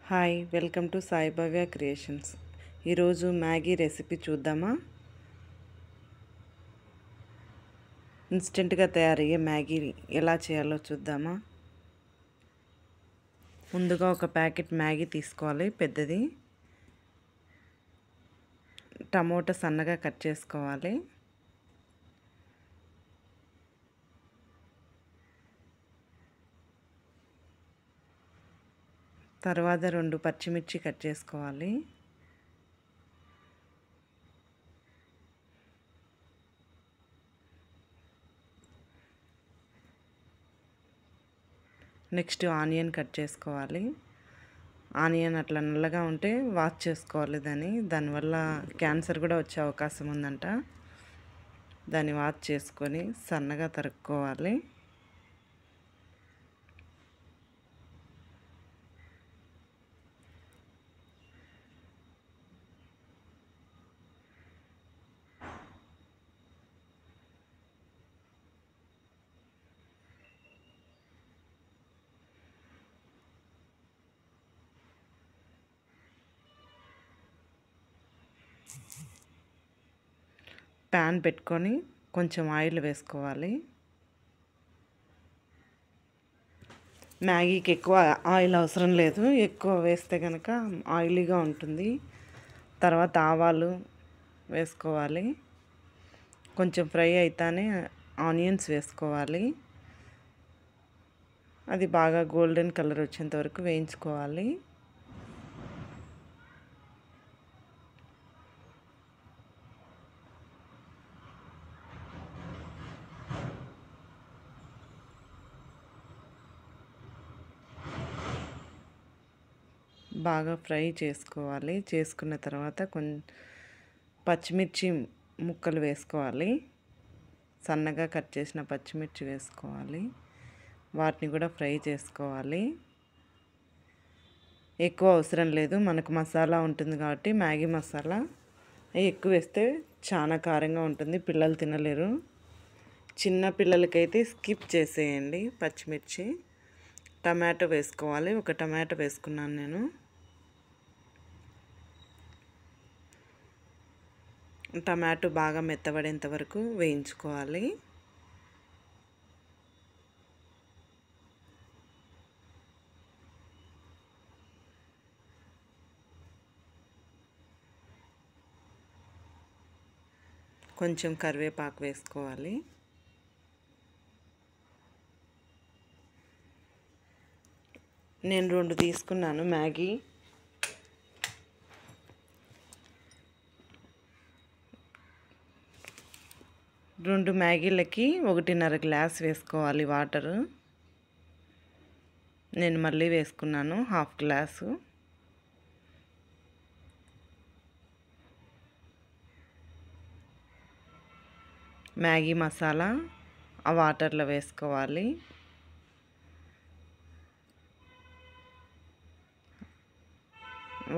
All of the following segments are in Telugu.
Hi, welcome to Sai Bhavya creations. ఈరోజు మ్యాగీ రెసిపీ చూద్దామా? ఇన్స్టెంట్గా తయారయ్యే మ్యాగీ ఎలా చేయాలో చూద్దామా? ముందుగా ఒక ప్యాకెట్ మ్యాగీ తీసుకోవాలి, పెద్దది. టమోటా సన్నగా కట్ చేసుకోవాలి. తర్వాత 2 పచ్చిమిర్చి కట్ చేసుకోవాలి. నెక్స్ట్ ఆనియన్ కట్ చేసుకోవాలి. ఆనియన్ అట్లా నల్లగా ఉంటే వాష్ చేసుకోవాలి. దానివల్ల క్యాన్సర్ కూడా వచ్చే అవకాశం ఉందంట. దాన్ని వాష్ చేసుకొని సన్నగా తరుక్కోవాలి. ప్యాన్ పెట్టుకొని కొంచెం ఆయిల్ వేసుకోవాలి. మ్యాగీకి ఎక్కువ ఆయిల్ అవసరం లేదు, ఎక్కువ వేస్తే కనుక ఆయిలీగా ఉంటుంది. తర్వాత ఆవాలు వేసుకోవాలి. కొంచెం ఫ్రై అయితేనే ఆనియన్స్ వేసుకోవాలి. అది బాగా గోల్డెన్ కలర్ వచ్చేంత వరకు వేయించుకోవాలి. బాగా ఫ్రై చేసుకోవాలి. చేసుకున్న తర్వాత పచ్చిమిర్చి ముక్కలు వేసుకోవాలి. సన్నగా కట్ చేసిన పచ్చిమిర్చి వేసుకోవాలి. వాటిని కూడా ఫ్రై చేసుకోవాలి. ఎక్కువ అవసరం లేదు, మనకు మసాలా ఉంటుంది కాబట్టి మ్యాగీ మసాలా ఎక్కువ వేస్తే చాలా కారంగా ఉంటుంది, పిల్లలు తినలేరు. చిన్న పిల్లలకైతే స్కిప్ చేసేయండి పచ్చిమిర్చి. టమాటో వేసుకోవాలి. ఒక టమాటో వేసుకున్నాను నేను. టమాటో బాగా మెత్తబడేంత వరకు వేయించుకోవాలి. కొంచెం కరివేపాకు వేసుకోవాలి. నేను 2 తీసుకున్నాను మ్యాగీ. రెండు మ్యాగీలకి 1.5 గ్లాస్ వేసుకోవాలి వాటరు. నేను మళ్ళీ వేసుకున్నాను 1/2 గ్లాసు. మ్యాగీ మసాలా ఆ వాటర్లో వేసుకోవాలి.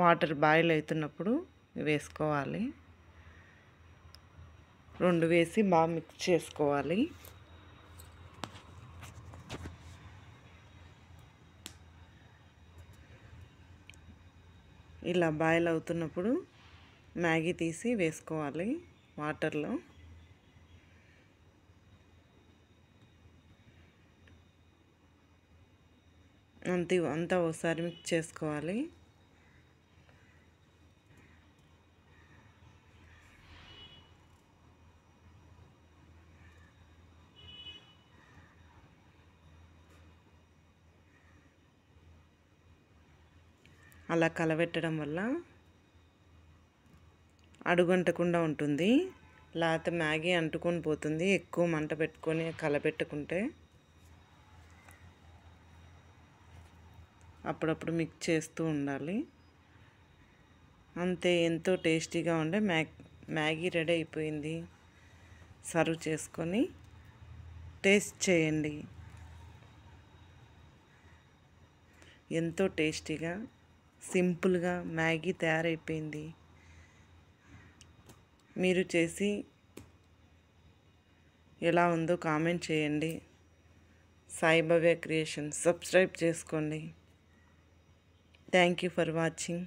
వాటర్ బాయిల్ అవుతున్నప్పుడు వేసుకోవాలి. 2 వేసి బాగా మిక్స్ చేసుకోవాలి. ఇలా బాయిల్ అవుతున్నప్పుడు మ్యాగీ తీసి వేసుకోవాలి వాటర్లో. అంతా ఒకసారి మిక్స్ చేసుకోవాలి. అలా కలబెట్టడం వల్ల అడుగంటకుండా ఉంటుంది. లేకపోతే మ్యాగీ అంటుకొని పోతుంది ఎక్కువ మంట పెట్టుకొని కలబెట్టుకుంటే. అప్పుడప్పుడు మిక్స్ చేస్తూ ఉండాలి. అంతే, ఎంతో టేస్టీగా ఉండే మ్యాగీ రెడీ అయిపోయింది. సర్వ్ చేసుకొని టేస్ట్ చేయండి. ఎంతో టేస్టీగా సింపుల్గా మ్యాగీ తయారైపోయింది. మీరు చేసి ఎలా ఉందో కామెంట్ చేయండి. సాయి భవ్య క్రియేషన్స్ సబ్స్క్రైబ్ చేసుకోండి. Thank you for watching.